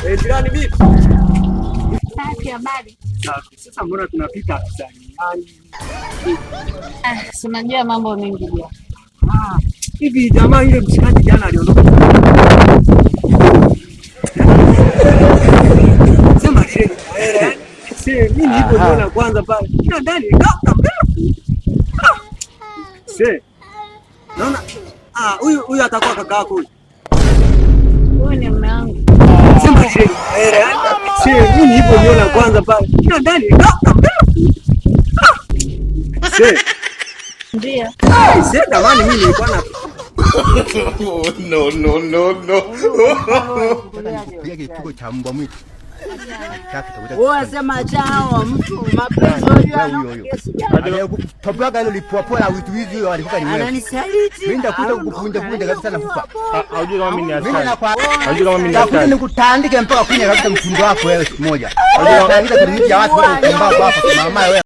Jirani vipi? Safi, habari? Safi. Sasa mbona tunapita kusanyani? Si unajua mambo mengi bwana. Hivi jamaa yule mshikaji jana aliondoka. Sema sheri. Mimi nilipoona kwanza pale. Ina ndani kaka mrefu. Naona huyu atakuwa kaka yako huyu. Huyu ni mume wangu. Sema sheri. Mimi nilipoona kwanza pale. Ina ndani kaka mrefu. Ndio. Jamani mimi nilikuwa na No. Piga kipigo cha mbwa mwitu. Wewe sema chao mtu mapenzi huyo. Tobaga hilo lipopoa vitu hizi walikuwa ni wewe. Ananisaliti. Mimi ndakuja kukupunja kabisa na kufa. Hujui kama mimi ni askari. Hujui kama mimi ni askari. Nikutandike mpaka kunya kabisa mfundo wako wewe siku moja. Hujui kama mimi ni watu wote kumbao hapa mama wewe.